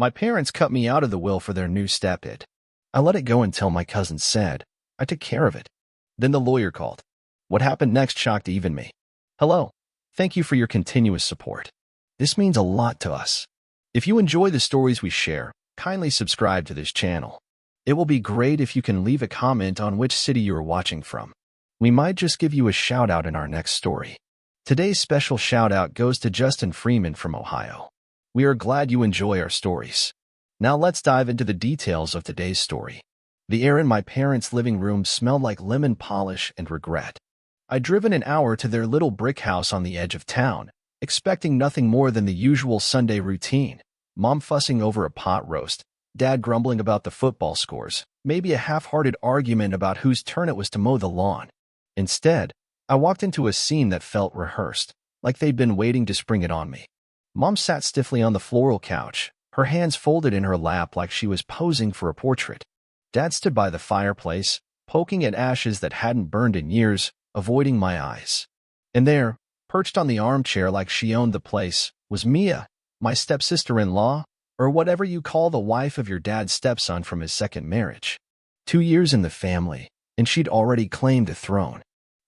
My parents cut me out of the will for their new Stepkid. I let it go until my cousin said I took care of it. Then the lawyer called. What happened next shocked even me. Hello. Thank you for your continuous support. This means a lot to us. If you enjoy the stories we share, kindly subscribe to this channel. It will be great if you can leave a comment on which city you are watching from. We might just give you a shout out in our next story. Today's special shout out goes to Justin Freeman from Ohio. We are glad you enjoy our stories. Now let's dive into the details of today's story. The air in my parents' living room smelled like lemon polish and regret. I'd driven an hour to their little brick house on the edge of town, expecting nothing more than the usual Sunday routine. Mom fussing over a pot roast, Dad grumbling about the football scores, maybe a half-hearted argument about whose turn it was to mow the lawn. Instead, I walked into a scene that felt rehearsed, like they'd been waiting to spring it on me. Mom sat stiffly on the floral couch, her hands folded in her lap like she was posing for a portrait. Dad stood by the fireplace, poking at ashes that hadn't burned in years, avoiding my eyes. And there, perched on the armchair like she owned the place, was Mia, my stepsister-in-law, or whatever you call the wife of your dad's stepson from his second marriage. 2 years in the family, and she'd already claimed the throne.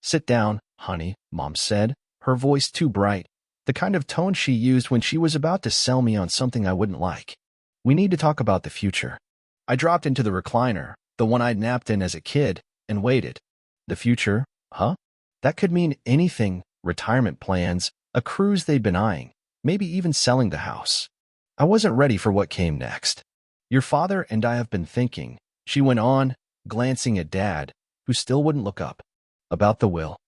Sit down, honey, Mom said, her voice too bright, the kind of tone she used when she was about to sell me on something I wouldn't like. We need to talk about the future. I dropped into the recliner, the one I'd napped in as a kid, and waited. The future, huh? That could mean anything, retirement plans, a cruise they'd been eyeing, maybe even selling the house. I wasn't ready for what came next. Your father and I have been thinking, she went on, glancing at Dad, who still wouldn't look up, about the will.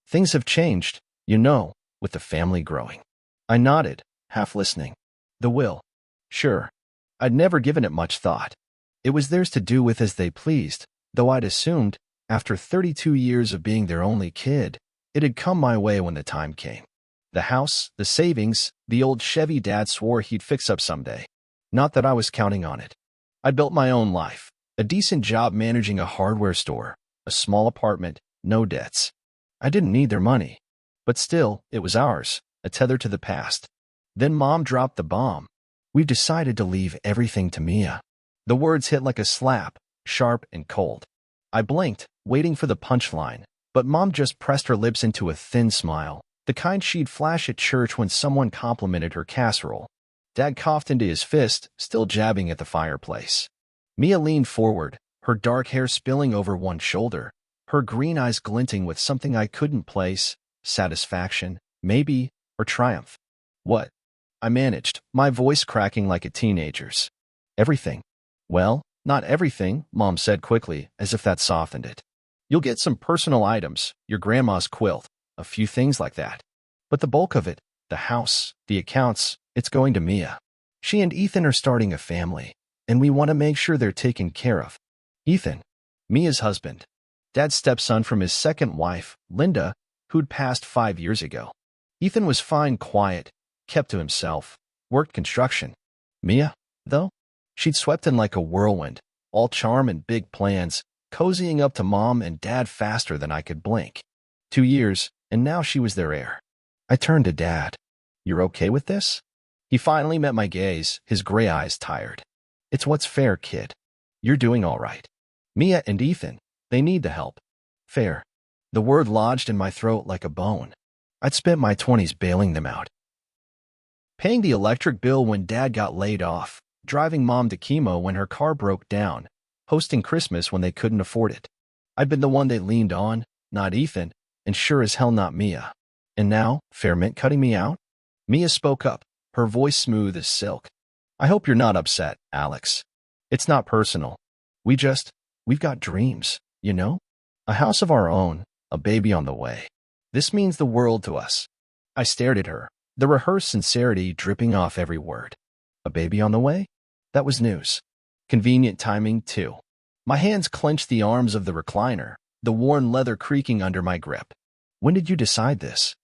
Things have changed, you know, with the family growing. I nodded, half listening. The will. Sure. I'd never given it much thought. It was theirs to do with as they pleased, though I'd assumed, after 32 years of being their only kid, it had come my way when the time came. The house, the savings, the old Chevy Dad swore he'd fix up someday. Not that I was counting on it. I built my own life, a decent job managing a hardware store, a small apartment, no debts. I didn't need their money. But still, it was ours, a tether to the past. Then Mom dropped the bomb. We've decided to leave everything to Mia. The words hit like a slap, sharp and cold. I blinked, waiting for the punchline, but Mom just pressed her lips into a thin smile, the kind she'd flash at church when someone complimented her casserole. Dad coughed into his fist, still jabbing at the fireplace. Mia leaned forward, her dark hair spilling over one shoulder, her green eyes glinting with something I couldn't place, satisfaction, maybe, or triumph. What? I managed, my voice cracking like a teenager's. Everything. Well, not everything, Mom said quickly, as if that softened it. You'll get some personal items, your grandma's quilt, a few things like that. But the bulk of it, the house, the accounts, it's going to Mia. She and Ethan are starting a family, and we want to make sure they're taken care of. Ethan, Mia's husband, Dad's stepson from his second wife, Linda, who'd passed 5 years ago. Ethan was fine, quiet, kept to himself, worked construction. Mia, though? She'd swept in like a whirlwind, all charm and big plans, cozying up to Mom and Dad faster than I could blink. 2 years, and now she was their heir. I turned to Dad. You're okay with this? He finally met my gaze, his gray eyes tired. It's what's fair, kid. You're doing all right. Mia and Ethan, they need the help. Fair. The word lodged in my throat like a bone. I'd spent my 20s bailing them out. Paying the electric bill when Dad got laid off, driving Mom to chemo when her car broke down, hosting Christmas when they couldn't afford it. I'd been the one they leaned on, not Ethan, and sure as hell not Mia. And now, fair meant cutting me out? Mia spoke up, her voice smooth as silk. I hope you're not upset, Alex. It's not personal. We've got dreams, you know? A house of our own, a baby on the way. This means the world to us. I stared at her, the rehearsed sincerity dripping off every word. A baby on the way? That was news. Convenient timing, too. My hands clenched the arms of the recliner, the worn leather creaking under my grip. When did you decide this?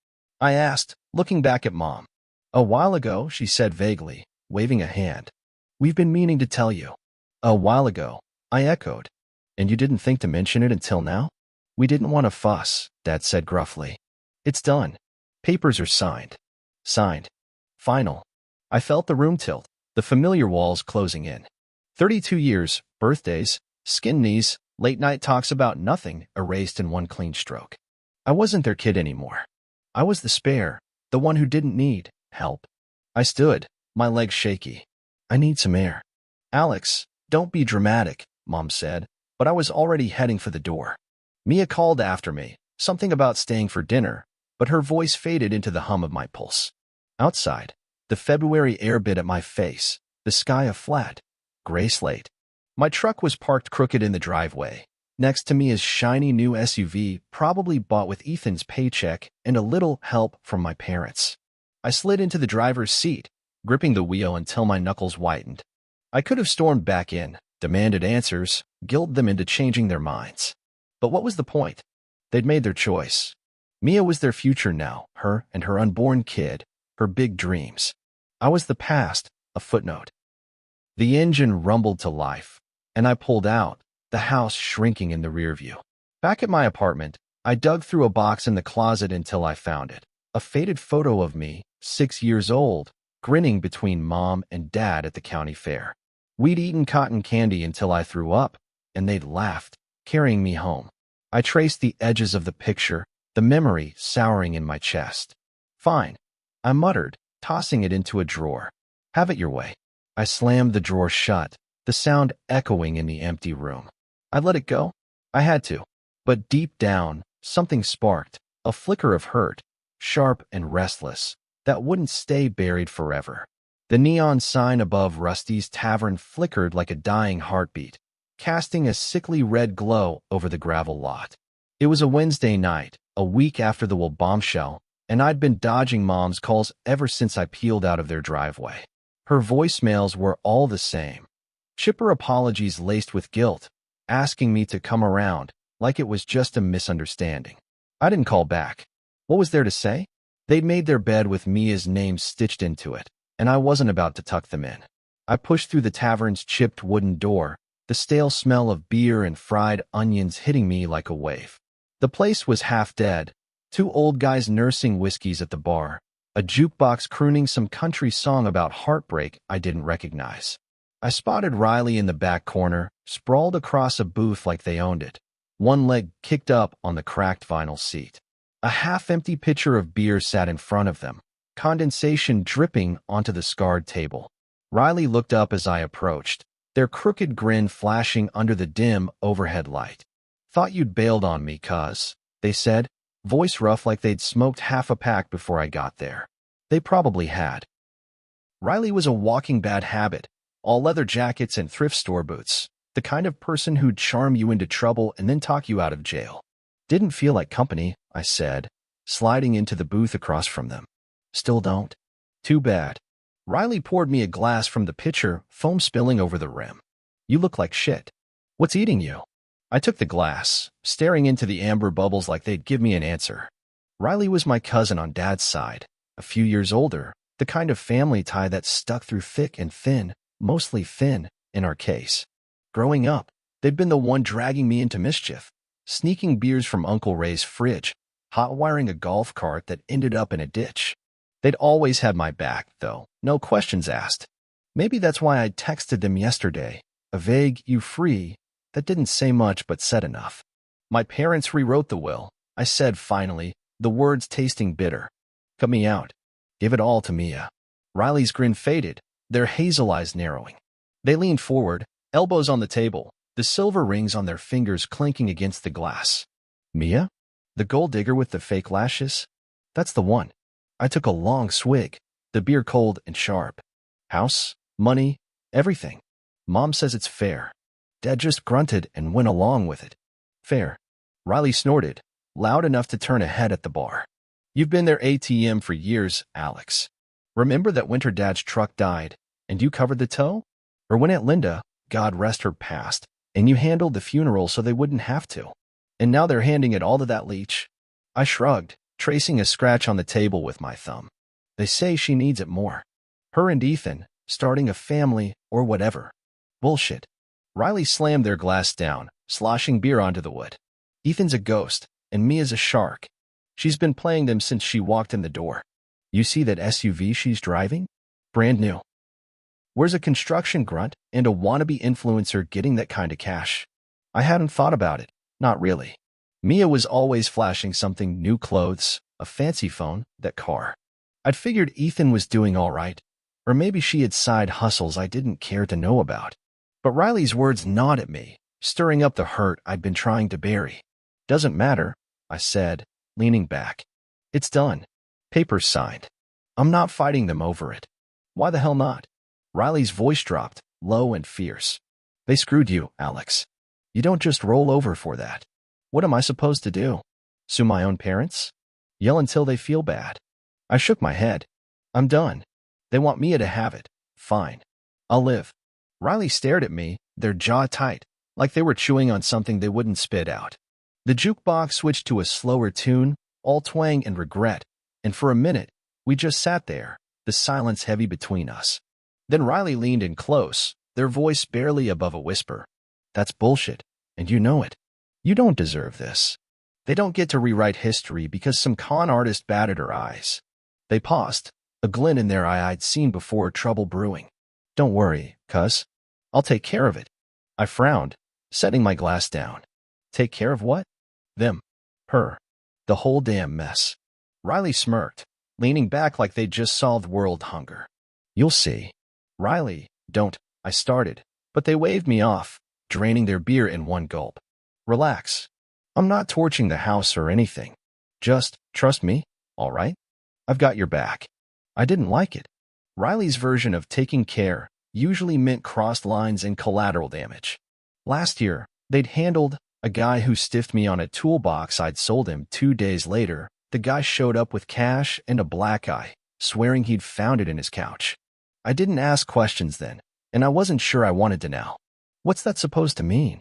I asked, looking back at Mom. A while ago, she said vaguely, waving a hand. We've been meaning to tell you. A while ago, I echoed. And you didn't think to mention it until now? We didn't want to fuss, Dad said gruffly. It's done. Papers are signed. Signed. Final. I felt the room tilt. The familiar walls closing in. 32 years, birthdays, skin knees, late-night talks about nothing erased in one clean stroke. I wasn't their kid anymore. I was the spare, the one who didn't need help. I stood, my legs shaky. I need some air. Alex, don't be dramatic, Mom said, but I was already heading for the door. Mia called after me, something about staying for dinner, but her voice faded into the hum of my pulse. Outside, the February air bit at my face, the sky a flat, gray slate. My truck was parked crooked in the driveway. Next to me is shiny new SUV, probably bought with Ethan's paycheck and a little help from my parents. I slid into the driver's seat, gripping the wheel until my knuckles whitened. I could have stormed back in, demanded answers, guilted them into changing their minds. But what was the point? They'd made their choice. Mia was their future now, her and her unborn kid, her big dreams. I was the past, a footnote. The engine rumbled to life, and I pulled out, the house shrinking in the rear view. Back at my apartment, I dug through a box in the closet until I found it. A faded photo of me, 6 years old, grinning between Mom and Dad at the county fair. We'd eaten cotton candy until I threw up, and they'd laughed, carrying me home. I traced the edges of the picture, the memory souring in my chest. Fine, I muttered, tossing it into a drawer. Have it your way. I slammed the drawer shut, the sound echoing in the empty room. I let it go. I had to. But deep down, something sparked, a flicker of hurt, sharp and restless, that wouldn't stay buried forever. The neon sign above Rusty's Tavern flickered like a dying heartbeat, casting a sickly red glow over the gravel lot. It was a Wednesday night, a week after the bombshell, and I'd been dodging Mom's calls ever since I peeled out of their driveway. Her voicemails were all the same. Chipper apologies laced with guilt, asking me to come around, like it was just a misunderstanding. I didn't call back. What was there to say? They'd made their bed with Mia's name stitched into it, and I wasn't about to tuck them in. I pushed through the tavern's chipped wooden door, the stale smell of beer and fried onions hitting me like a wave. The place was half dead, 2 old guys nursing whiskeys at the bar, a jukebox crooning some country song about heartbreak I didn't recognize. I spotted Riley in the back corner, sprawled across a booth like they owned it, one leg kicked up on the cracked vinyl seat. A half-empty pitcher of beer sat in front of them, condensation dripping onto the scarred table. Riley looked up as I approached, their crooked grin flashing under the dim overhead light. "Thought you'd bailed on me, cuz," they said, voice rough like they'd smoked half a pack before I got there. They probably had. Riley was a walking bad habit, all leather jackets and thrift store boots, the kind of person who'd charm you into trouble and then talk you out of jail. "Didn't feel like company," I said, sliding into the booth across from them. "Still don't?" "Too bad." Riley poured me a glass from the pitcher, foam spilling over the rim. "You look like shit. What's eating you?" I took the glass, staring into the amber bubbles like they'd give me an answer. Riley was my cousin on Dad's side, a few years older, the kind of family tie that stuck through thick and thin, mostly thin, in our case. Growing up, they'd been the one dragging me into mischief, sneaking beers from Uncle Ray's fridge, hot-wiring a golf cart that ended up in a ditch. They'd always had my back, though, no questions asked. Maybe that's why I texted them yesterday, a vague, "you free," that didn't say much but said enough. "My parents rewrote the will," I said finally, the words tasting bitter. "Cut me out. Give it all to Mia." Riley's grin faded, their hazel eyes narrowing. They leaned forward, elbows on the table, the silver rings on their fingers clinking against the glass. "Mia? The gold digger with the fake lashes? That's the one." I took a long swig, the beer cold and sharp. "House, money, everything. Mom says it's fair." Dad just grunted and went along with it. "Fair." Riley snorted, loud enough to turn a head at the bar. "You've been their ATM for years, Alex. Remember that winter Dad's truck died, and you covered the tow? Or when Aunt Linda, God rest her, passed, and you handled the funeral so they wouldn't have to? And now they're handing it all to that leech?" I shrugged, tracing a scratch on the table with my thumb. "They say she needs it more. Her and Ethan, starting a family or whatever." "Bullshit." Riley slammed their glass down, sloshing beer onto the wood. "Ethan's a ghost, and Mia's a shark. She's been playing them since she walked in the door. You see that SUV she's driving? Brand new." Where's a construction grunt and a wannabe influencer getting that kind of cash? I hadn't thought about it. Not really. Mia was always flashing something: new clothes, a fancy phone, that car. I'd figured Ethan was doing all right, or maybe she had side hustles I didn't care to know about. But Riley's words gnawed at me, stirring up the hurt I'd been trying to bury. Doesn't matter, I said, leaning back. It's done. Papers signed. I'm not fighting them over it. Why the hell not? Riley's voice dropped, low and fierce. They screwed you, Alex. You don't just roll over for that. What am I supposed to do? Sue my own parents? Yell until they feel bad? I shook my head. I'm done. They want Mia to have it. Fine. I'll live. Riley stared at me, their jaw tight, like they were chewing on something they wouldn't spit out. The jukebox switched to a slower tune, all twang and regret, and for a minute, we just sat there, the silence heavy between us. Then Riley leaned in close, their voice barely above a whisper. That's bullshit, and you know it. You don't deserve this. They don't get to rewrite history because some con artist batted her eyes. They paused, a glint in their eye I'd seen before, trouble brewing. Don't worry, cuz. I'll take care of it. I frowned, setting my glass down. Take care of what? Them. Her. The whole damn mess. Riley smirked, leaning back like they'd just solved world hunger. You'll see. Riley, don't, I started, but they waved me off, draining their beer in one gulp. Relax. I'm not torching the house or anything. Just trust me, all right? I've got your back. I didn't like it. Riley's version of taking care usually meant crossed lines and collateral damage. Last year, they'd handled a guy who stiffed me on a toolbox I'd sold him. 2 days later, the guy showed up with cash and a black eye, swearing he'd found it in his couch. I didn't ask questions then, and I wasn't sure I wanted to now. What's that supposed to mean?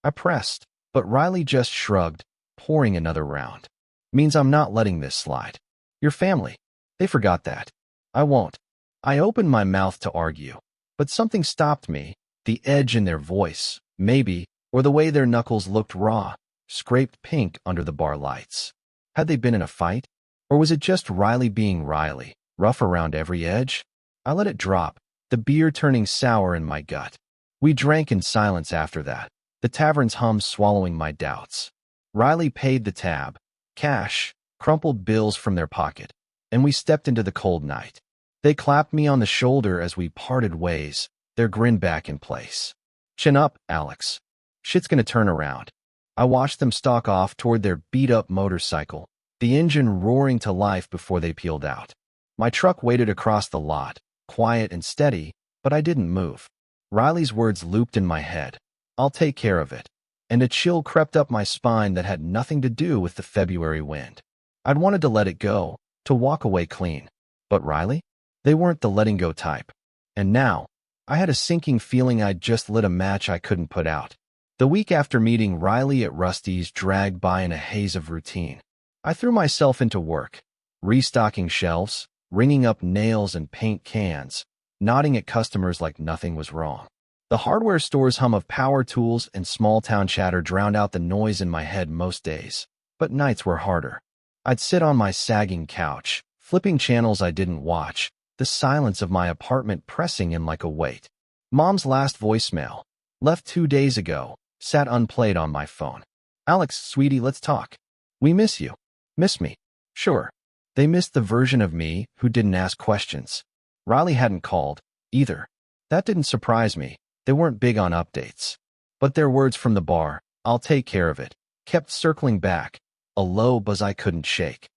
I pressed, but Riley just shrugged, pouring another round. Means I'm not letting this slide. Your family. They forgot that. I won't. I opened my mouth to argue, but something stopped me, the edge in their voice, maybe, or the way their knuckles looked raw, scraped pink under the bar lights. Had they been in a fight? Or was it just Riley being Riley, rough around every edge? I let it drop, the beer turning sour in my gut. We drank in silence after that, the tavern's hum swallowing my doubts. Riley paid the tab, cash, crumpled bills from their pocket, and we stepped into the cold night. They clapped me on the shoulder as we parted ways, their grin back in place. Chin up, Alex. Shit's gonna turn around. I watched them stalk off toward their beat-up motorcycle, the engine roaring to life before they peeled out. My truck waited across the lot, quiet and steady, but I didn't move. Riley's words looped in my head. I'll take care of it. And a chill crept up my spine that had nothing to do with the February wind. I'd wanted to let it go, to walk away clean. But Riley? They weren't the letting go type. And now, I had a sinking feeling I'd just lit a match I couldn't put out. The week after meeting Riley at Rusty's dragged by in a haze of routine. I threw myself into work, restocking shelves, ringing up nails and paint cans, nodding at customers like nothing was wrong. The hardware store's hum of power tools and small-town chatter drowned out the noise in my head most days, but nights were harder. I'd sit on my sagging couch, flipping channels I didn't watch, the silence of my apartment pressing in like a weight. Mom's last voicemail, left 2 days ago, sat unplayed on my phone. Alex, sweetie, let's talk. We miss you. Miss me. Sure. They missed the version of me who didn't ask questions. Riley hadn't called, either. That didn't surprise me. They weren't big on updates. But their words from the bar, I'll take care of it, kept circling back, a low buzz I couldn't shake.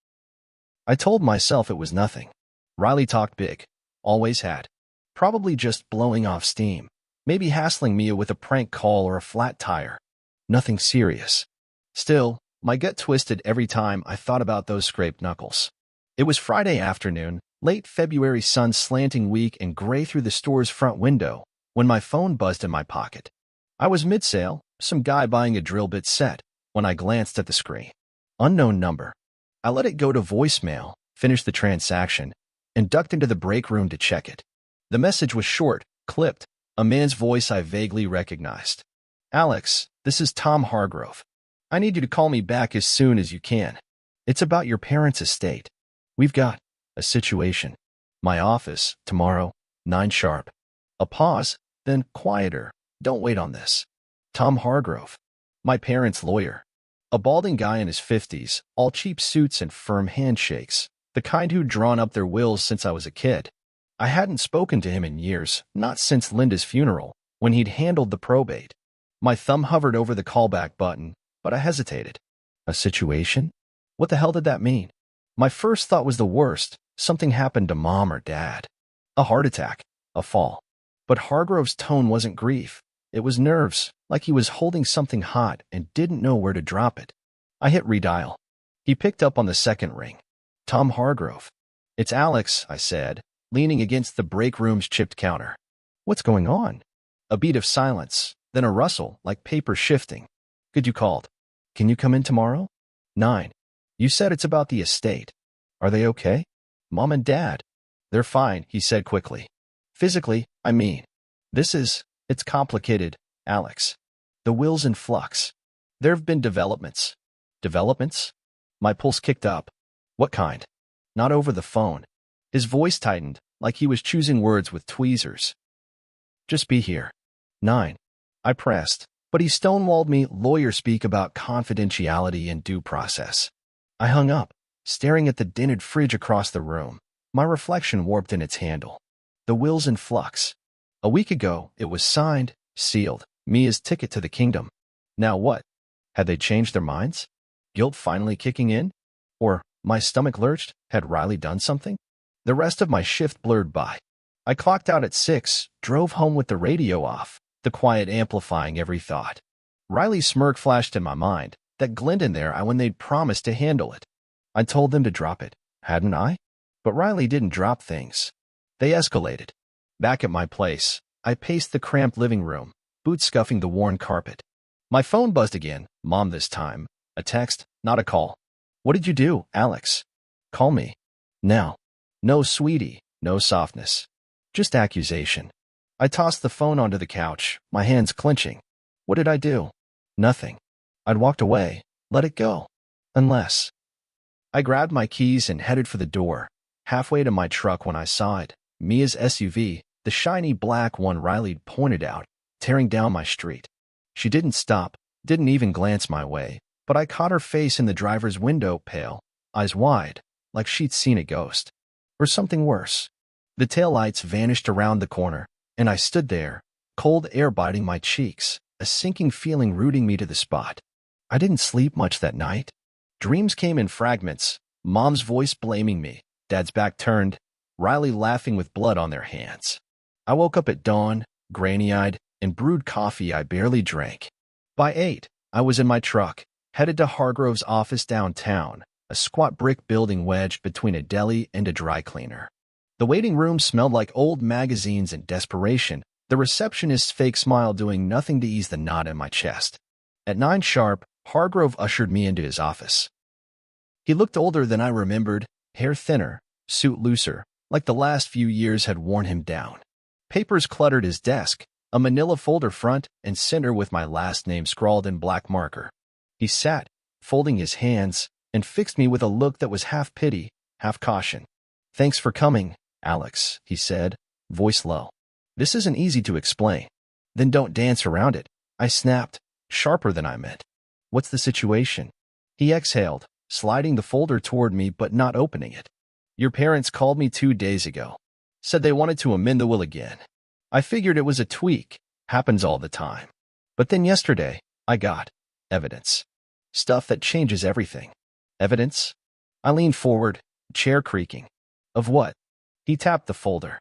I told myself it was nothing. Riley talked big. Always had. Probably just blowing off steam. Maybe hassling Mia with a prank call or a flat tire. Nothing serious. Still, my gut twisted every time I thought about those scraped knuckles. It was Friday afternoon, late February, sun slanting weak and gray through the store's front window, when my phone buzzed in my pocket. I was mid-sale, some guy buying a drill bit set, when I glanced at the screen. Unknown number. I let it go to voicemail, finished the transaction, and ducked into the break room to check it. The message was short, clipped, a man's voice I vaguely recognized. Alex, this is Tom Hargrove. I need you to call me back as soon as you can. It's about your parents' estate. We've got a situation. My office, tomorrow, 9 sharp. A pause, then quieter. Don't wait on this. Tom Hargrove. My parents' lawyer. A balding guy in his 50s, all cheap suits and firm handshakes. The kind who'd drawn up their wills since I was a kid. I hadn't spoken to him in years, not since Linda's funeral, when he'd handled the probate. My thumb hovered over the callback button, but I hesitated. A situation? What the hell did that mean? My first thought was the worst. Something happened to mom or dad. A heart attack. A fall. But Hargrove's tone wasn't grief. It was nerves, like he was holding something hot and didn't know where to drop it. I hit redial. He picked up on the second ring. Tom Hargrove. It's Alex, I said, leaning against the break room's chipped counter. What's going on? A beat of silence, then a rustle, like paper shifting. Good you called. Can you come in tomorrow? 9. You said it's about the estate. Are they okay? Mom and Dad. They're fine, he said quickly. Physically, I mean. It's complicated, Alex. The will's in flux. There have been developments. Developments? My pulse kicked up. What kind? Not over the phone. His voice tightened, like he was choosing words with tweezers. Just be here. 9. I pressed, but he stonewalled me, lawyer speak about confidentiality and due process. I hung up, staring at the dented fridge across the room, my reflection warped in its handle. The will's in flux. A week ago, it was signed, sealed, Mia's ticket to the kingdom. Now what? Had they changed their minds? Guilt finally kicking in? Or, my stomach lurched, had Riley done something? The rest of my shift blurred by. I clocked out at 6, drove home with the radio off, the quiet amplifying every thought. Riley's smirk flashed in my mind, that glint in their eye when they'd promised to handle it. I told them to drop it, hadn't I? But Riley didn't drop things. They escalated. Back at my place, I paced the cramped living room, boots scuffing the worn carpet. My phone buzzed again, Mom this time. A text, not a call. What did you do, Alex? Call me. Now. No sweetie, no softness. Just accusation. I tossed the phone onto the couch, my hands clenching. What did I do? Nothing. I'd walked away, let it go. Unless. I grabbed my keys and headed for the door, halfway to my truck when I saw it, Mia's SUV, the shiny black one Riley'd pointed out, tearing down my street. She didn't stop, didn't even glance my way, but I caught her face in the driver's window, pale, eyes wide, like she'd seen a ghost. Or something worse. The taillights vanished around the corner, and I stood there, cold air biting my cheeks, a sinking feeling rooting me to the spot. I didn't sleep much that night. Dreams came in fragments, Mom's voice blaming me, Dad's back turned, Riley laughing with blood on their hands. I woke up at dawn, grainy-eyed, and brewed coffee I barely drank. By 8, I was in my truck, headed to Hargrove's office downtown, a squat brick building wedged between a deli and a dry cleaner. The waiting room smelled like old magazines and desperation, the receptionist's fake smile doing nothing to ease the knot in my chest. At 9 sharp, Hargrove ushered me into his office. He looked older than I remembered, hair thinner, suit looser, like the last few years had worn him down. Papers cluttered his desk, a manila folder front and center with my last name scrawled in black marker. He sat, folding his hands, and fixed me with a look that was half pity, half caution. Thanks for coming, Alex, he said, voice low. This isn't easy to explain. Then don't dance around it, I snapped, sharper than I meant. What's the situation? He exhaled, sliding the folder toward me but not opening it. Your parents called me 2 days ago. Said they wanted to amend the will again. I figured it was a tweak. Happens all the time. But then yesterday, I got evidence. Stuff that changes everything. Evidence? I leaned forward, chair creaking. Of what? He tapped the folder.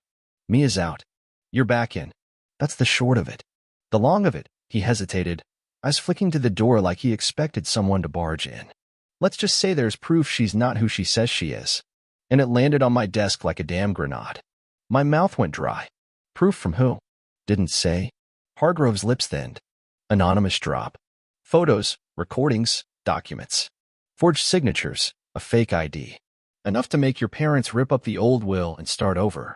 Mia's out. You're back in. That's the short of it. The long of it, he hesitated, eyes flicking to the door like he expected someone to barge in. Let's just say there's proof she's not who she says she is. And it landed on my desk like a damn grenade. My mouth went dry. Proof from who? Didn't say. Hargrove's lips thinned. Anonymous drop. Photos, recordings, documents. Forged signatures, a fake ID. Enough to make your parents rip up the old will and start over.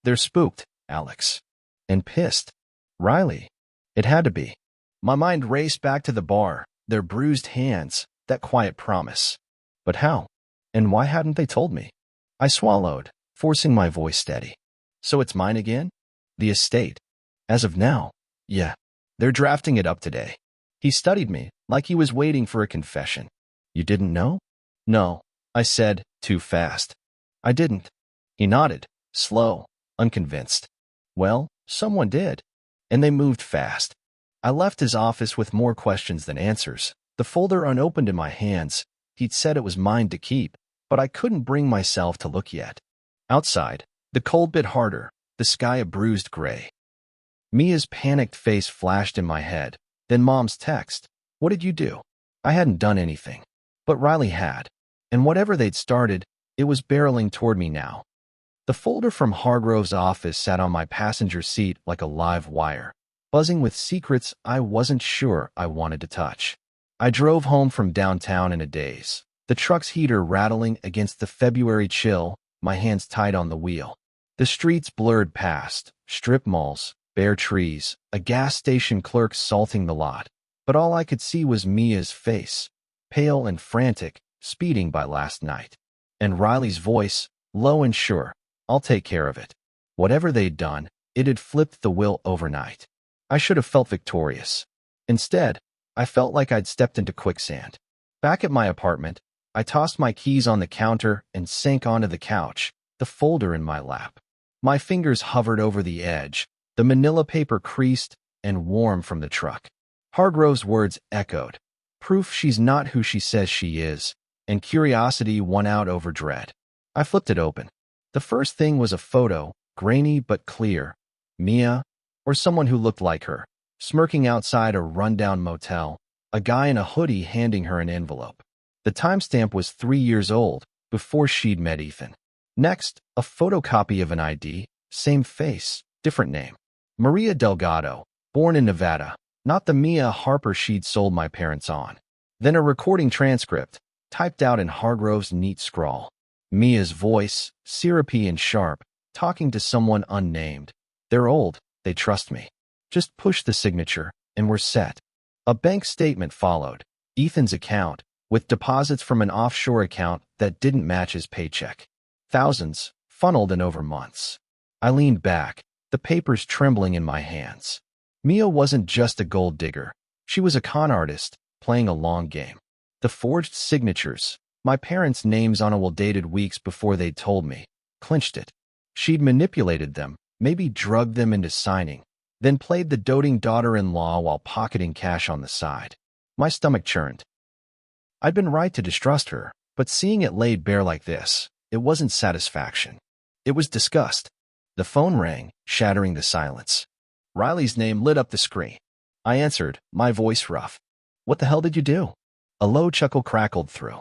They're spooked, Alex. And pissed. Riley. It had to be. My mind raced back to the bar, their bruised hands, that quiet promise. But how? And why hadn't they told me? I swallowed, forcing my voice steady. So it's mine again? The estate. As of now, yeah. They're drafting it up today. He studied me, like he was waiting for a confession. You didn't know? No, I said, too fast. I didn't. He nodded, slow, unconvinced. Well, someone did. And they moved fast. I left his office with more questions than answers, the folder unopened in my hands. He'd said it was mine to keep, but I couldn't bring myself to look yet. Outside, the cold bit harder, the sky a bruised gray. Mia's panicked face flashed in my head, then Mom's text. What did you do? I hadn't done anything. But Riley had. And whatever they'd started, it was barreling toward me now. The folder from Hargrove's office sat on my passenger seat like a live wire, buzzing with secrets I wasn't sure I wanted to touch. I drove home from downtown in a daze, the truck's heater rattling against the February chill, my hands tight on the wheel. The streets blurred past, strip malls, bare trees, a gas station clerk salting the lot. But all I could see was Mia's face, pale and frantic, speeding by last night. And Riley's voice, low and sure, I'll take care of it. Whatever they'd done, it had flipped the will overnight. I should have felt victorious. Instead, I felt like I'd stepped into quicksand. Back at my apartment, I tossed my keys on the counter and sank onto the couch, the folder in my lap. My fingers hovered over the edge, the manila paper creased and warm from the truck. Hargrove's words echoed, proof she's not who she says she is, and curiosity won out over dread. I flipped it open. The first thing was a photo, grainy but clear. Mia, or someone who looked like her, smirking outside a rundown motel, a guy in a hoodie handing her an envelope. The timestamp was 3 years old, before she'd met Ethan. Next, a photocopy of an ID, same face, different name. Maria Delgado, born in Nevada, not the Mia Harper she'd sold my parents on. Then a recording transcript, typed out in Hargrove's neat scrawl. Mia's voice, syrupy and sharp, talking to someone unnamed. They're old, they trust me. Just push the signature, and we're set. A bank statement followed, Ethan's account, with deposits from an offshore account that didn't match his paycheck. Thousands, funneled in over months. I leaned back, the papers trembling in my hands. Mia wasn't just a gold digger. She was a con artist, playing a long game. The forged signatures, my parents' names on it dated weeks before they'd told me, clinched it. She'd manipulated them, maybe drugged them into signing, then played the doting daughter-in-law while pocketing cash on the side. My stomach churned. I'd been right to distrust her, but seeing it laid bare like this, it wasn't satisfaction. It was disgust. The phone rang, shattering the silence. Riley's name lit up the screen. I answered, my voice rough. What the hell did you do? A low chuckle crackled through.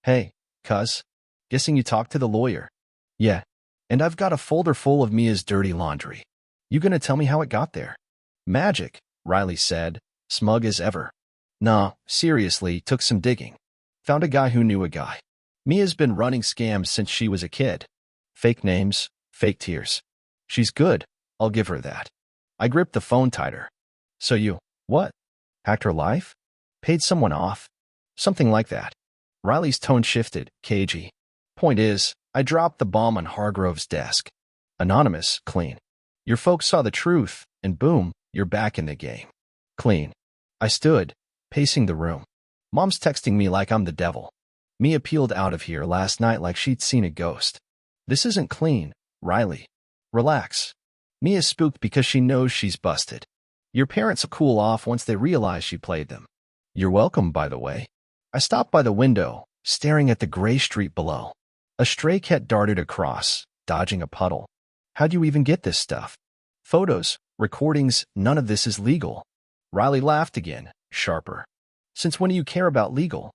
Hey, cuz. Guessing you talked to the lawyer. Yeah. And I've got a folder full of Mia's dirty laundry. You gonna tell me how it got there? Magic, Riley said, smug as ever. Nah, seriously, took some digging. Found a guy who knew a guy. Mia's been running scams since she was a kid. Fake names, fake tears. She's good, I'll give her that. I gripped the phone tighter. So you, what? Hacked her life? Paid someone off? Something like that. Riley's tone shifted, cagey. Point is, I dropped the bomb on Hargrove's desk. Anonymous, clean. Your folks saw the truth, and boom, you're back in the game. Clean. I stood, pacing the room. Mom's texting me like I'm the devil. Mia peeled out of here last night like she'd seen a ghost. This isn't clean, Riley. Relax. Mia's spooked because she knows she's busted. Your parents will cool off once they realize she played them. You're welcome, by the way. I stopped by the window, staring at the gray street below. A stray cat darted across, dodging a puddle. How'd you even get this stuff? Photos, recordings, none of this is legal. Riley laughed again, sharper. Since when do you care about legal?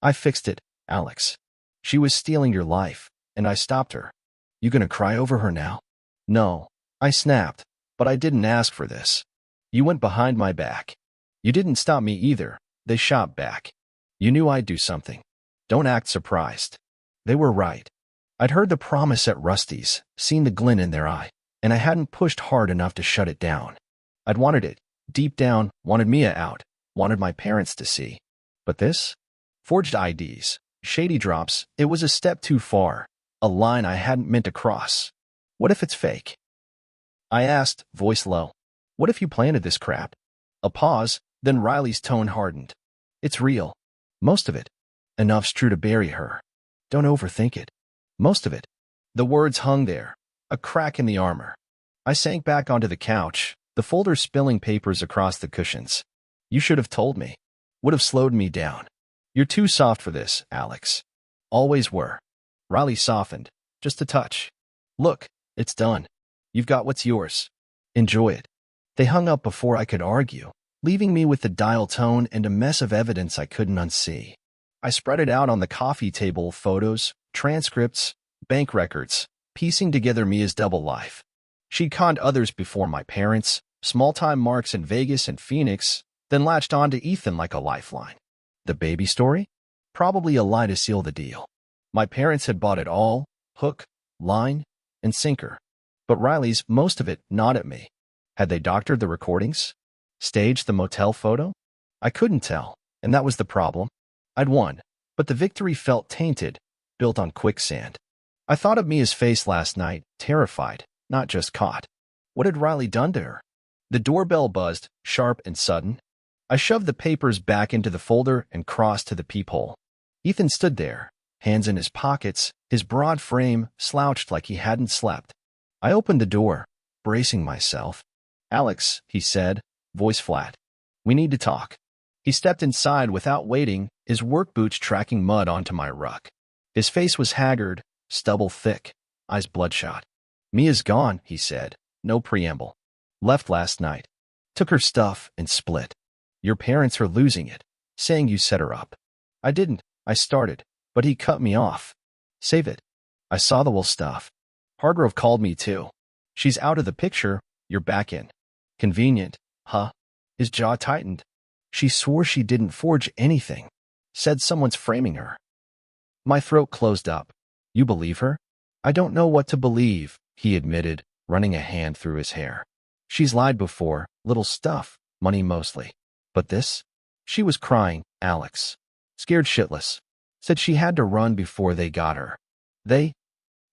I fixed it, Alex. She was stealing your life, and I stopped her. You gonna cry over her now? No, I snapped, but I didn't ask for this. You went behind my back. You didn't stop me either, they shot back. You knew I'd do something. Don't act surprised. They were right. I'd heard the promise at Rusty's, seen the glint in their eye, and I hadn't pushed hard enough to shut it down. I'd wanted it, deep down, wanted Mia out, wanted my parents to see. But this? Forged IDs, shady drops, it was a step too far, a line I hadn't meant to cross. What if it's fake? I asked, voice low. What if you planted this crap? A pause, then Riley's tone hardened. It's real. Most of it. Enough's true to bury her. Don't overthink it. Most of it. The words hung there, a crack in the armor. I sank back onto the couch, the folder spilling papers across the cushions. You should have told me. Would have slowed me down. You're too soft for this, Alex. Always were. Riley softened, just a touch. Look, it's done. You've got what's yours. Enjoy it. They hung up before I could argue, leaving me with the dial tone and a mess of evidence I couldn't unsee. I spread it out on the coffee table, photos, transcripts, bank records, piecing together Mia's double life. She'd conned others before my parents, small-time marks in Vegas and Phoenix, then latched on to Ethan like a lifeline. The baby story? Probably a lie to seal the deal. My parents had bought it all, hook, line, and sinker. But Riley's, most of it, not at me. Had they doctored the recordings? Staged the motel photo? I couldn't tell, and that was the problem. I'd won, but the victory felt tainted, built on quicksand. I thought of Mia's face last night, terrified, not just caught. What had Riley done to her? The doorbell buzzed, sharp and sudden. I shoved the papers back into the folder and crossed to the peephole. Ethan stood there, hands in his pockets, his broad frame slouched like he hadn't slept. I opened the door, bracing myself. Alex, he said, voice flat. We need to talk. He stepped inside without waiting, his work boots tracking mud onto my rug. His face was haggard, stubble thick, eyes bloodshot. Mia's gone, he said, no preamble. Left last night. Took her stuff and split. Your parents are losing it, saying you set her up. I didn't, I started, but he cut me off. Save it. I saw the will stuff. Hargrove called me too. She's out of the picture, you're back in. Convenient, huh? His jaw tightened. She swore she didn't forge anything. Said someone's framing her. My throat closed up. You believe her? I don't know what to believe, he admitted, running a hand through his hair. She's lied before, little stuff, money mostly. But this? She was crying, Alex. Scared shitless. Said she had to run before they got her. They?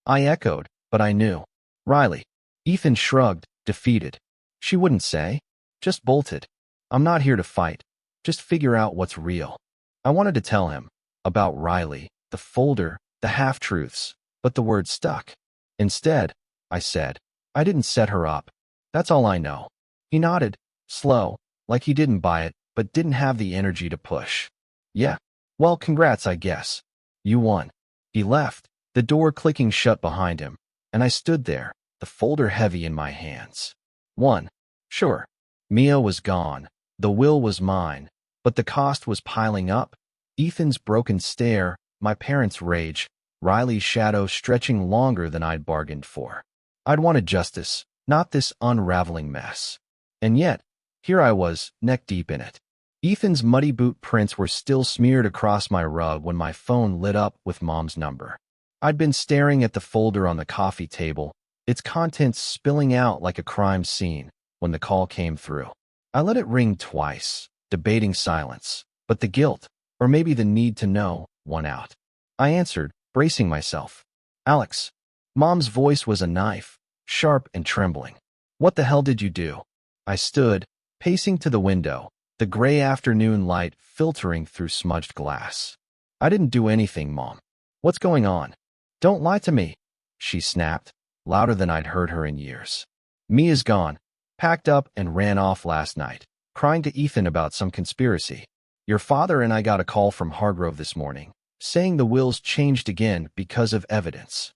I echoed, but I knew. Riley. Ethan shrugged, defeated. She wouldn't say. Just bolted. I'm not here to fight. Just figure out what's real. I wanted to tell him. About Riley, the folder, the half-truths. But the word stuck. Instead, I said, I didn't set her up. That's all I know. He nodded, slow, like he didn't buy it, but didn't have the energy to push. Yeah. Well, congrats, I guess. You won. He left, the door clicking shut behind him, and I stood there, the folder heavy in my hands. Won. Sure. Mia was gone. The will was mine, but the cost was piling up. Ethan's broken stare, my parents' rage, Riley's shadow stretching longer than I'd bargained for. I'd wanted justice, not this unraveling mess. And yet, here I was, neck deep in it. Ethan's muddy boot prints were still smeared across my rug when my phone lit up with Mom's number. I'd been staring at the folder on the coffee table, its contents spilling out like a crime scene, when the call came through. I let it ring twice, debating silence, but the guilt, or maybe the need to know, won out. I answered, bracing myself. Alex. Mom's voice was a knife, sharp and trembling. What the hell did you do? I stood, pacing to the window, the gray afternoon light filtering through smudged glass. I didn't do anything, Mom. What's going on? Don't lie to me, she snapped, louder than I'd heard her in years. Mia's gone, packed up and ran off last night, crying to Ethan about some conspiracy. Your father and I got a call from Hargrove this morning, saying the will's changed again because of evidence.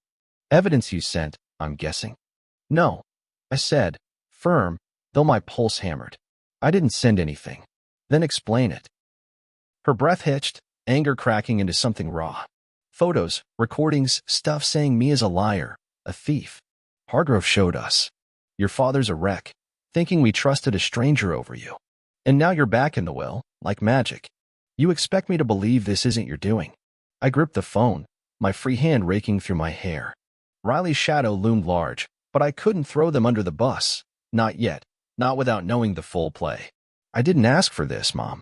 Evidence you sent, I'm guessing? No, I said, firm, though my pulse hammered. I didn't send anything. Then explain it. Her breath hitched, anger cracking into something raw. Photos, recordings, stuff saying Mia's a liar, a thief. Hargrove showed us. Your father's a wreck, thinking we trusted a stranger over you. And now you're back in the will, like magic. You expect me to believe this isn't your doing. I gripped the phone, my free hand raking through my hair. Riley's shadow loomed large, but I couldn't throw them under the bus. Not yet, not without knowing the full play. I didn't ask for this, Mom.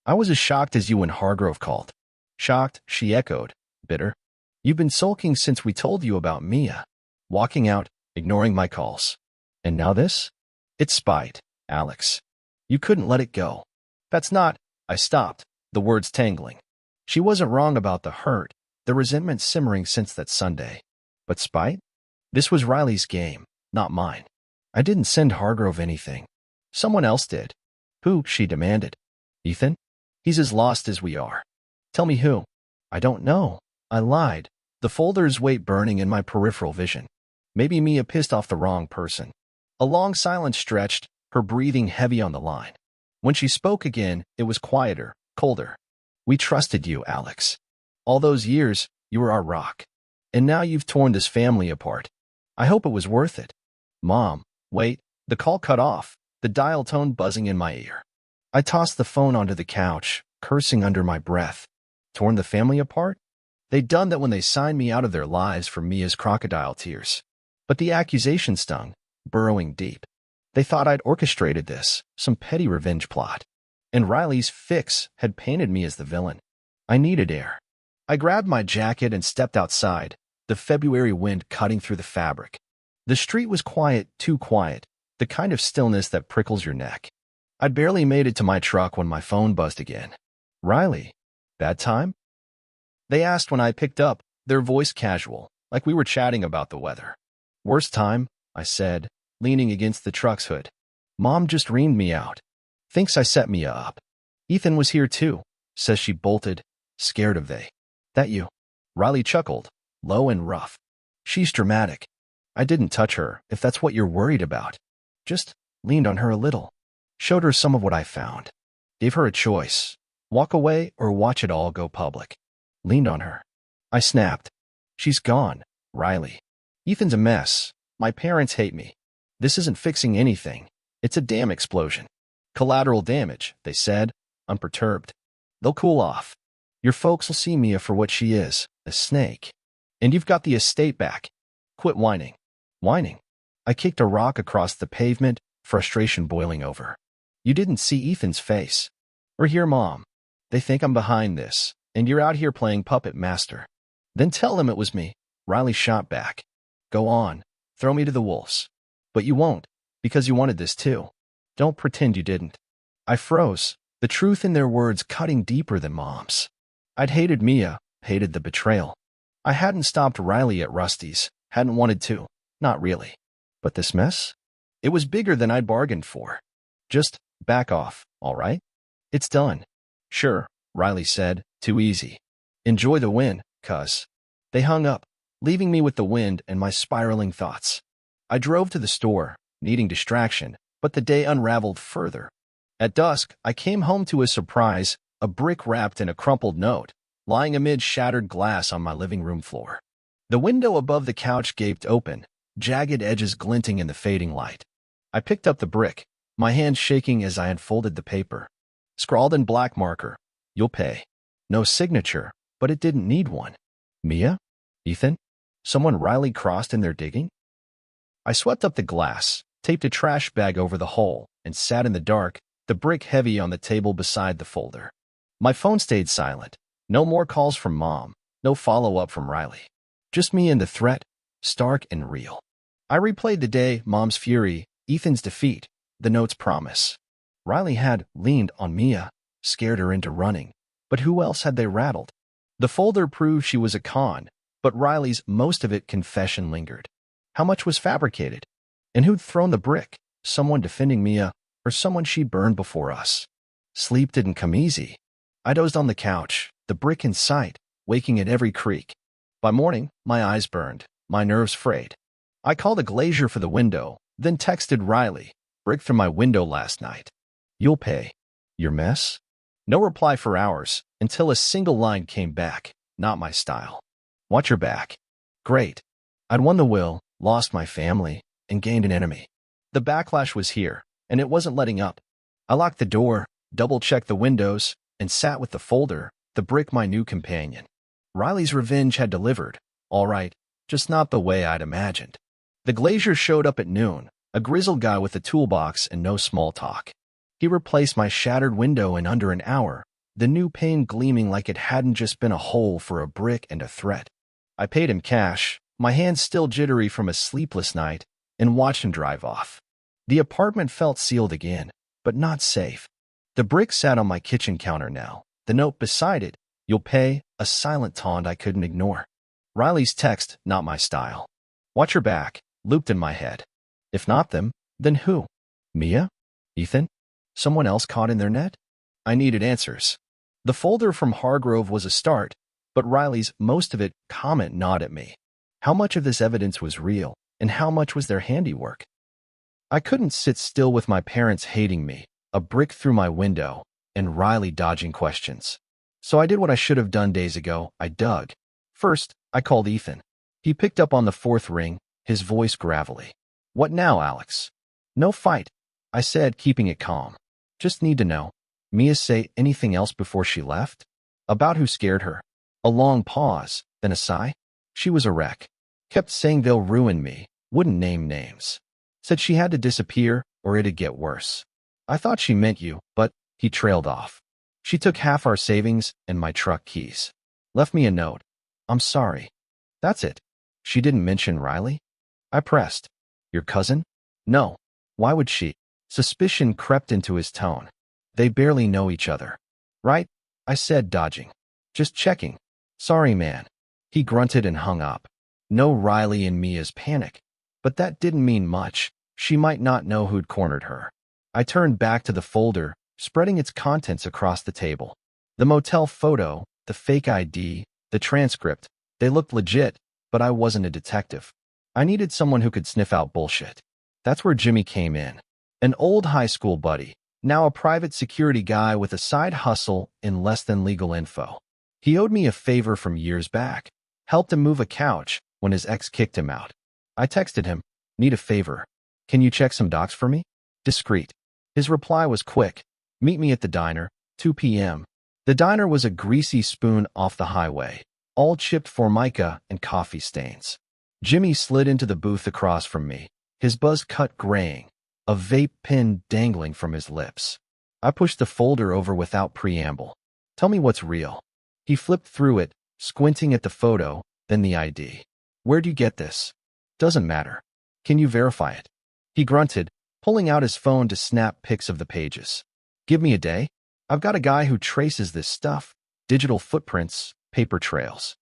I was as shocked as you when Hargrove called. Shocked, she echoed, bitter. You've been sulking since we told you about Mia. Walking out, ignoring my calls. And now this? It's spite, Alex. You couldn't let it go. That's not... I stopped, the words tangling. She wasn't wrong about the hurt, the resentment simmering since that Sunday. But spite? This was Riley's game, not mine. I didn't send Hargrove anything. Someone else did. Who? She demanded. Ethan? He's as lost as we are. Tell me who. I don't know. I lied, the folder's weight burning in my peripheral vision. Maybe Mia pissed off the wrong person. A long silence stretched, her breathing heavy on the line. When she spoke again, it was quieter, colder. We trusted you, Alex. All those years, you were our rock. And now you've torn this family apart. I hope it was worth it. Mom, wait, the call cut off, the dial tone buzzing in my ear. I tossed the phone onto the couch, cursing under my breath. Torn the family apart? They'd done that when they signed me out of their lives for Mia's crocodile tears. But the accusation stung, burrowing deep. They thought I'd orchestrated this, some petty revenge plot. And Riley's fix had painted me as the villain. I needed air. I grabbed my jacket and stepped outside, the February wind cutting through the fabric. The street was quiet, too quiet, the kind of stillness that prickles your neck. I'd barely made it to my truck when my phone buzzed again. Riley, bad time? They asked when I picked up, their voice casual, like we were chatting about the weather. Worst time, I said, leaning against the truck's hood. Mom just reamed me out. Thinks I set Mia up. Ethan was here too, says she bolted, scared of they. That you? Riley chuckled, low and rough. She's dramatic. I didn't touch her, if that's what you're worried about. Just leaned on her a little. Showed her some of what I found. Gave her a choice. Walk away or watch it all go public. Leaned on her. I snapped. She's gone, Riley. Ethan's a mess. My parents hate me. This isn't fixing anything. It's a damn explosion. Collateral damage, they said, unperturbed. They'll cool off. Your folks will see Mia for what she is, a snake. And you've got the estate back. Quit whining. Whining? I kicked a rock across the pavement, frustration boiling over. You didn't see Ethan's face. Or hear Mom. They think I'm behind this, and you're out here playing puppet master. Then tell them it was me. Riley shot back. Go on. Throw me to the wolves. But you won't, because you wanted this too. Don't pretend you didn't. I froze, the truth in their words cutting deeper than Mom's. I'd hated Mia, hated the betrayal. I hadn't stopped Riley at Rusty's, hadn't wanted to, not really. But this mess? It was bigger than I'd bargained for. Just back off, all right? It's done. Sure, Riley said, too easy. Enjoy the win, cuz. They hung up, leaving me with the wind and my spiraling thoughts. I drove to the store, needing distraction, but the day unraveled further. At dusk, I came home to a surprise, a brick wrapped in a crumpled note, lying amid shattered glass on my living room floor. The window above the couch gaped open, jagged edges glinting in the fading light. I picked up the brick, my hand shaking as I unfolded the paper. Scrawled in black marker, "You'll pay." No signature, but it didn't need one. Mia? Ethan? Someone Riley crossed in their digging? I swept up the glass, taped a trash bag over the hole, and sat in the dark, the brick heavy on the table beside the folder. My phone stayed silent. No more calls from Mom, no follow-up from Riley. Just me and the threat, stark and real. I replayed the day, Mom's fury, Ethan's defeat, the note's promise. Riley had leaned on Mia, scared her into running. But who else had they rattled? The folder proved she was a con, but Riley's most of it confession lingered. How much was fabricated? And who'd thrown the brick? Someone defending Mia, or someone she burned before us? Sleep didn't come easy. I dozed on the couch, the brick in sight, waking at every creak. By morning, my eyes burned, my nerves frayed. I called a glazier for the window, then texted Riley, "Brick through my window last night. You'll pay." Your mess? No reply for hours, until a single line came back, not my style. Watch your back. Great. I'd won the will, lost my family, and gained an enemy. The backlash was here, and it wasn't letting up. I locked the door, double-checked the windows, and sat with the folder, the brick my new companion. Riley's revenge had delivered, all right, just not the way I'd imagined. The glazier showed up at noon, a grizzled guy with a toolbox and no small talk. He replaced my shattered window in under an hour, the new pane gleaming like it hadn't just been a hole for a brick and a threat. I paid him cash, my hands still jittery from a sleepless night, and watched him drive off. The apartment felt sealed again, but not safe. The brick sat on my kitchen counter now. The note beside it, "You'll pay," a silent taunt I couldn't ignore. Riley's text, not my style. "Watch your back," looped in my head. If not them, then who? Mia? Ethan? Someone else caught in their net? I needed answers. The folder from Hargrove was a start, but Riley's most of it comment gnawed at me. How much of this evidence was real, and how much was their handiwork? I couldn't sit still with my parents hating me, a brick through my window, and Riley dodging questions. So I did what I should have done days ago. I dug. First, I called Ethan. He picked up on the fourth ring, his voice gravelly. "What now, Alex?" "No fight," I said, keeping it calm. "Just need to know. Mia say anything else before she left? About who scared her?" A long pause, then a sigh. "She was a wreck. Kept saying they'll ruin me, wouldn't name names. Said she had to disappear or it'd get worse. I thought she meant you, but," he trailed off. "She took half our savings and my truck keys. Left me a note. I'm sorry." That's it. She didn't mention Riley? I pressed. "Your cousin?" "No. Why would she?" Suspicion crept into his tone. "They barely know each other." "Right?" I said, dodging. "Just checking." "Sorry, man." He grunted and hung up. No Riley in Mia's panic. But that didn't mean much. She might not know who'd cornered her. I turned back to the folder, spreading its contents across the table. The motel photo, the fake ID, the transcript, they looked legit, but I wasn't a detective. I needed someone who could sniff out bullshit. That's where Jimmy came in. An old high school buddy, now a private security guy with a side hustle in less than legal info. He owed me a favor from years back. Helped him move a couch when his ex kicked him out. I texted him, "Need a favor. Can you check some docs for me?" Discreet. His reply was quick. "Meet me at the diner, 2 p.m. The diner was a greasy spoon off the highway, all chipped formica and coffee stains. Jimmy slid into the booth across from me, his buzz cut graying, a vape pen dangling from his lips. I pushed the folder over without preamble. "Tell me what's real." He flipped through it, squinting at the photo, then the ID. "Where'd you get this?" "Doesn't matter. Can you verify it?" He grunted, pulling out his phone to snap pics of the pages. "Give me a day. I've got a guy who traces this stuff. Digital footprints, paper trails.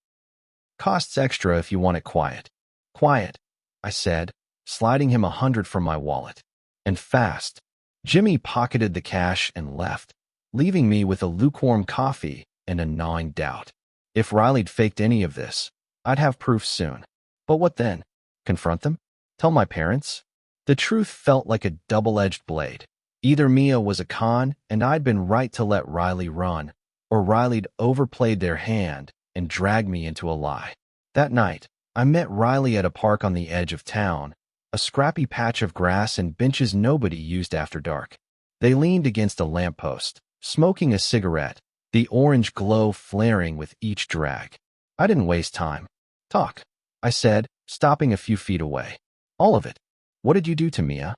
Costs extra if you want it quiet." "Quiet," I said, sliding him 100 from my wallet. "And fast." Jimmy pocketed the cash and left, leaving me with a lukewarm coffee and a gnawing doubt. If Riley'd faked any of this, I'd have proof soon. But what then? Confront them? Tell my parents? The truth felt like a double-edged blade. Either Mia was a con and I'd been right to let Riley run, or Riley'd overplayed their hand and dragged me into a lie. That night, I met Riley at a park on the edge of town, a scrappy patch of grass and benches nobody used after dark. They leaned against a lamppost, smoking a cigarette, the orange glow flaring with each drag. I didn't waste time. "Talk," I said, stopping a few feet away. "All of it. What did you do to Mia?"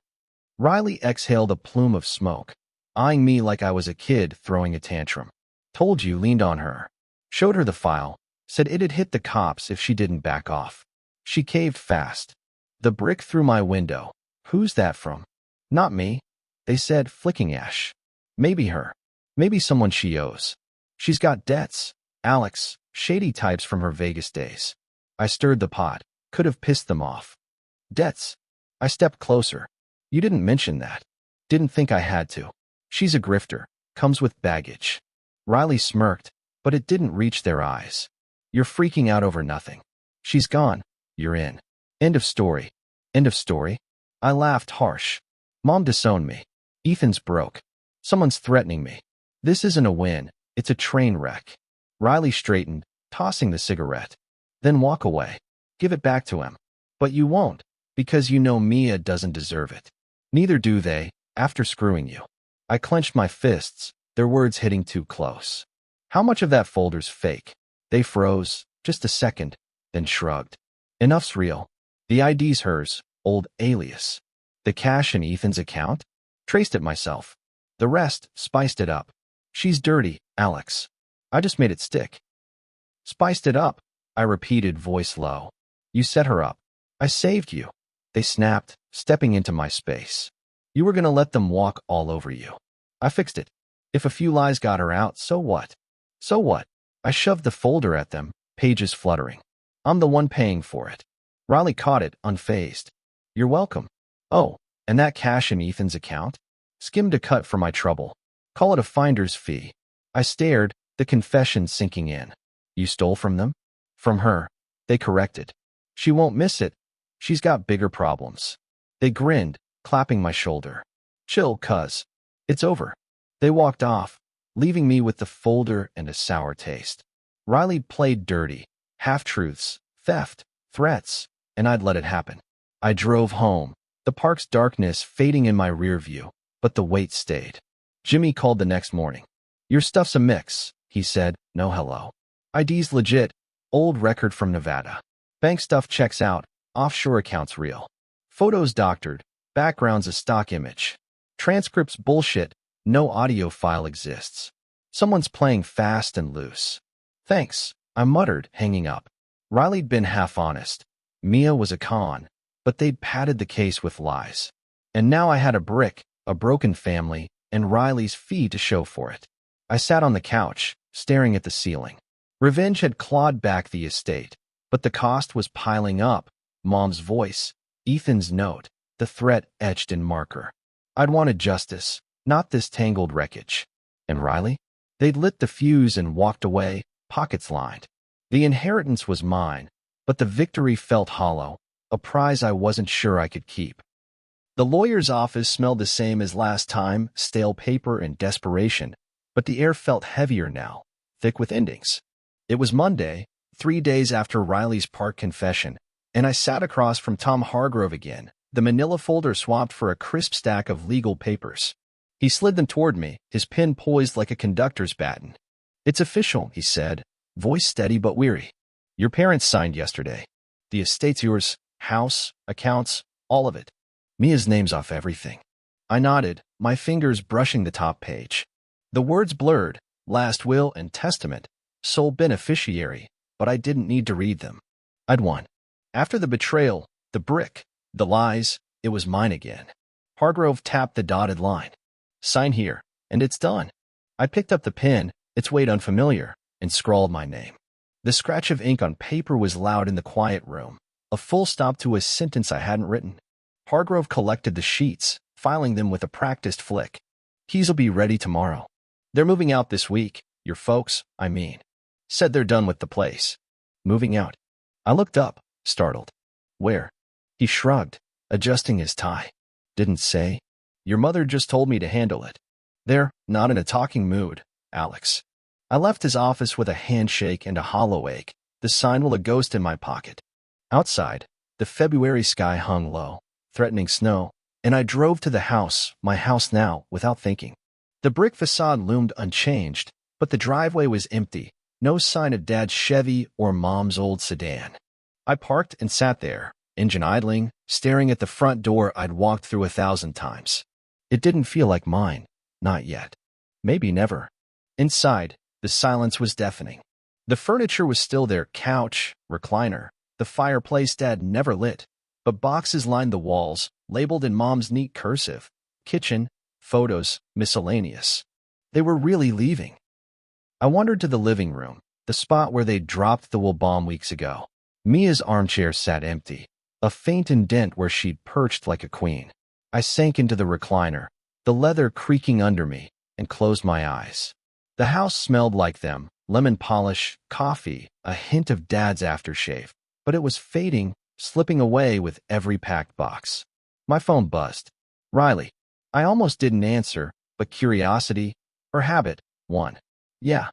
Riley exhaled a plume of smoke, eyeing me like I was a kid throwing a tantrum. "Told you," leaned on her. Showed her the file, said it'd hit the cops if she didn't back off. She caved fast. "The brick through my window. Who's that from?" "Not me," they said, flicking ash. "Maybe her. Maybe someone she owes. She's got debts. Alex, shady types from her Vegas days." I stirred the pot. Could have pissed them off. "Debts." I stepped closer. "You didn't mention that." "Didn't think I had to. She's a grifter. Comes with baggage." Riley smirked, but it didn't reach their eyes. "You're freaking out over nothing. She's gone. You're in. End of story." "End of story?" I laughed harsh. "Mom disowned me. Ethan's broke. Someone's threatening me. This isn't a win. It's a train wreck." Riley straightened, tossing the cigarette. "Then walk away. Give it back to him." "But you won't, because you know Mia doesn't deserve it." "Neither do they, after screwing you." I clenched my fists, their words hitting too close. "How much of that folder's fake?" They froze, just a second, then shrugged. "Enough's real. The ID's hers, old alias. The cash in Ethan's account? Traced it myself. The rest, spiced it up. She's dirty, Alex. I just made it stick." "Spiced it up," I repeated, voice low. "You set her up. I saved you." They snapped, stepping into my space. You were gonna let them walk all over you. I fixed it. If a few lies got her out, so what? So what? I shoved the folder at them, pages fluttering. I'm the one paying for it. Riley caught it, unfazed. You're welcome. Oh, and that cash in Ethan's account? Skimmed a cut for my trouble. Call it a finder's fee. I stared, the confession sinking in. You stole from them? From her. They corrected. She won't miss it. She's got bigger problems. They grinned, clapping my shoulder. Chill, cuz. It's over. They walked off, leaving me with the folder and a sour taste. Riley played dirty, half-truths, theft, threats, and I'd let it happen. I drove home, the park's darkness fading in my rear view, but the wait stayed. Jimmy called the next morning. Your stuff's a mix, he said, no hello. ID's legit, old record from Nevada. Bank stuff checks out, offshore accounts real. Photos doctored, background's a stock image. Transcripts bullshit, no audio file exists. Someone's playing fast and loose. Thanks, I muttered, hanging up. Riley'd been half honest. Mia was a con, but they'd padded the case with lies. And now I had a brick, a broken family, and Riley's fee to show for it. I sat on the couch, staring at the ceiling. Revenge had clawed back the estate, but the cost was piling up. Mom's voice, Ethan's note, the threat etched in marker. I'd wanted justice, not this tangled wreckage. And Riley? They'd lit the fuse and walked away, pockets lined. The inheritance was mine, but the victory felt hollow, a prize I wasn't sure I could keep. The lawyer's office smelled the same as last time, stale paper and desperation, but the air felt heavier now, thick with endings. It was Monday, 3 days after Riley's park confession, and I sat across from Tom Hargrove again, the manila folder swapped for a crisp stack of legal papers. He slid them toward me, his pen poised like a conductor's baton. It's official, he said, voice steady but weary. Your parents signed yesterday. The estate's yours, house, accounts, all of it. Mia's name's off everything. I nodded, my fingers brushing the top page. The words blurred, last will and testament, sole beneficiary, but I didn't need to read them. I'd won. After the betrayal, the brick, the lies, it was mine again. Hargrove tapped the dotted line. Sign here, and it's done. I picked up the pen, its weight unfamiliar, and scrawled my name. The scratch of ink on paper was loud in the quiet room, a full stop to a sentence I hadn't written. Hargrove collected the sheets, filing them with a practiced flick. Keys'll be ready tomorrow. They're moving out this week, your folks, I mean. Said they're done with the place. Moving out. I looked up, startled. Where? He shrugged, adjusting his tie. Didn't say. Your mother just told me to handle it. They're not in a talking mood, Alex. I left his office with a handshake and a hollow ache, the sign of a ghost in my pocket. Outside, the February sky hung low, threatening snow, and I drove to the house, my house now, without thinking. The brick facade loomed unchanged, but the driveway was empty, no sign of Dad's Chevy or Mom's old sedan. I parked and sat there, engine idling, staring at the front door I'd walked through 1,000 times. It didn't feel like mine, not yet. Maybe never. Inside, the silence was deafening. The furniture was still there, couch, recliner, the fireplace Dad never lit, but boxes lined the walls, labeled in Mom's neat cursive, kitchen, photos, miscellaneous. They were really leaving. I wandered to the living room, the spot where they'd dropped the wool bomb weeks ago. Mia's armchair sat empty, a faint indent where she'd perched like a queen. I sank into the recliner, the leather creaking under me, and closed my eyes. The house smelled like them, lemon polish, coffee, a hint of Dad's aftershave, but it was fading, slipping away with every packed box. My phone buzzed. Riley. I almost didn't answer, but curiosity, or habit, won. Yeah.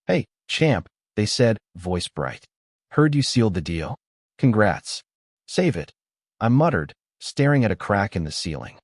Hey, champ, they said, voice bright. Heard you sealed the deal. Congrats. Save it. I muttered, staring at a crack in the ceiling.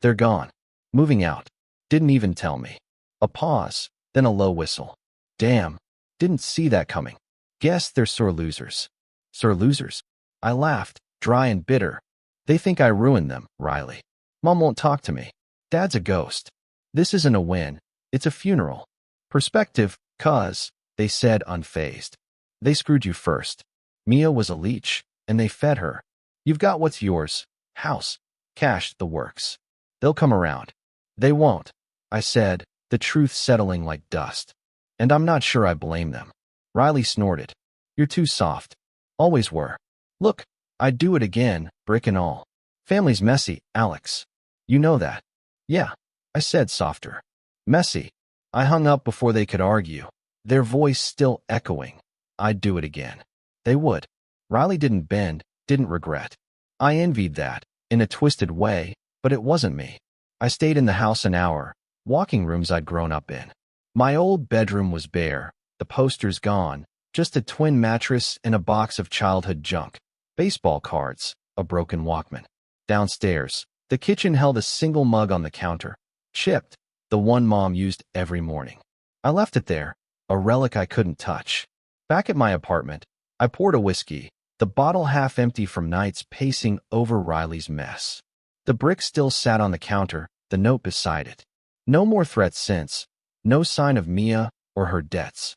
They're gone. Moving out. Didn't even tell me. A pause, then a low whistle. Damn. Didn't see that coming. Guess they're sore losers. Sore losers? I laughed, dry and bitter. They think I ruined them, Riley. Mom won't talk to me. Dad's a ghost. This isn't a win. It's a funeral. Perspective, cuz, they said unfazed. They screwed you first. Mia was a leech, and they fed her. You've got what's yours. House. Cash, the works. They'll come around. They won't, I said, the truth settling like dust. And I'm not sure I blame them. Riley snorted. You're too soft. Always were. Look, I'd do it again, brick and all. Family's messy, Alex. You know that. Yeah, I said softer. Messy. I hung up before they could argue, their voice still echoing. I'd do it again. They would. Riley didn't bend, didn't regret. I envied that, in a twisted way, but it wasn't me. I stayed in the house an hour, walking rooms I'd grown up in. My old bedroom was bare, the posters gone, just a twin mattress and a box of childhood junk, baseball cards, a broken Walkman. Downstairs, the kitchen held a single mug on the counter, chipped, the one Mom used every morning. I left it there, a relic I couldn't touch. Back at my apartment, I poured a whiskey, the bottle half empty from nights pacing over Riley's mess. The brick still sat on the counter, the note beside it. No more threats since, no sign of Mia or her debts.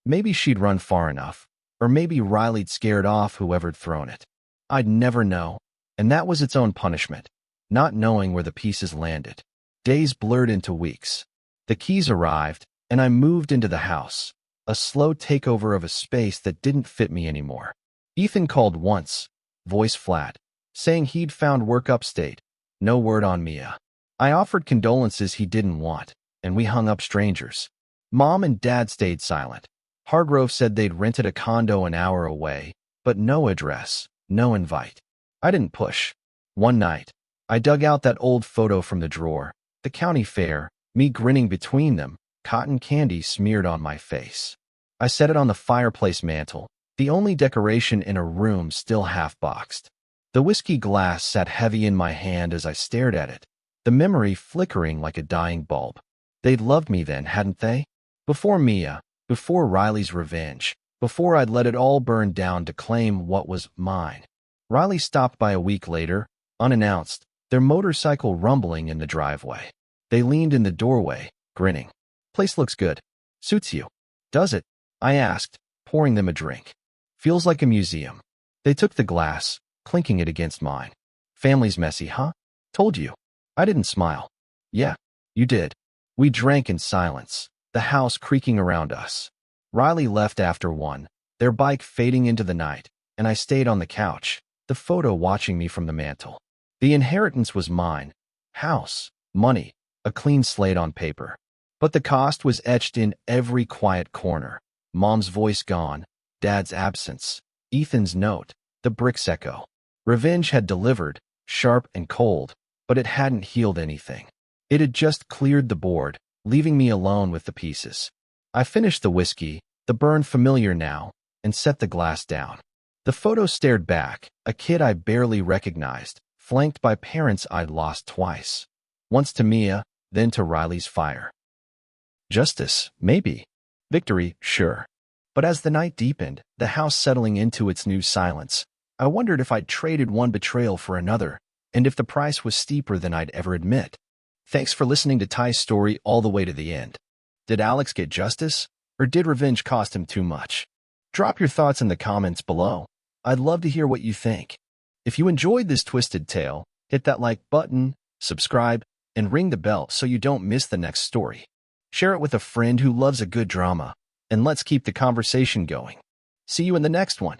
Maybe she'd run far enough, or maybe Riley'd scared off whoever'd thrown it. I'd never know, and that was its own punishment, not knowing where the pieces landed. Days blurred into weeks. The keys arrived, and I moved into the house, a slow takeover of a space that didn't fit me anymore. Ethan called once, voice flat, saying he'd found work upstate. No word on Mia. I offered condolences he didn't want, and we hung up strangers. Mom and Dad stayed silent. Hargrove said they'd rented a condo an hour away, but no address, no invite. I didn't push. One night, I dug out that old photo from the drawer, the county fair, me grinning between them, cotton candy smeared on my face. I set it on the fireplace mantel, the only decoration in a room still half-boxed. The whiskey glass sat heavy in my hand as I stared at it, the memory flickering like a dying bulb. They'd loved me then, hadn't they? Before Mia, before Riley's revenge, before I'd let it all burn down to claim what was mine. Riley stopped by a week later, unannounced, their motorcycle rumbling in the driveway. They leaned in the doorway, grinning. Place looks good. Suits you. Does it? I asked, pouring them a drink. Feels like a museum. They took the glass, clinking it against mine. Family's messy, huh? Told you. I didn't smile. Yeah, you did. We drank in silence, the house creaking around us. Riley left after one, their bike fading into the night, and I stayed on the couch, the photo watching me from the mantel. The inheritance was mine. House, money, a clean slate on paper. But the cost was etched in every quiet corner. Mom's voice gone, Dad's absence, Ethan's note, the brick's echo. Revenge had delivered, sharp and cold, but it hadn't healed anything. It had just cleared the board, leaving me alone with the pieces. I finished the whiskey, the burn familiar now, and set the glass down. The photo stared back, a kid I barely recognized, flanked by parents I'd lost twice. Once to Mia, then to Riley's fire. Justice, maybe. Victory, sure. But as the night deepened, the house settling into its new silence, I wondered if I'd traded one betrayal for another, and if the price was steeper than I'd ever admit. Thanks for listening to Ty's story all the way to the end. Did Alex get justice, or did revenge cost him too much? Drop your thoughts in the comments below. I'd love to hear what you think. If you enjoyed this twisted tale, hit that like button, subscribe, and ring the bell so you don't miss the next story. Share it with a friend who loves a good drama, and let's keep the conversation going. See you in the next one.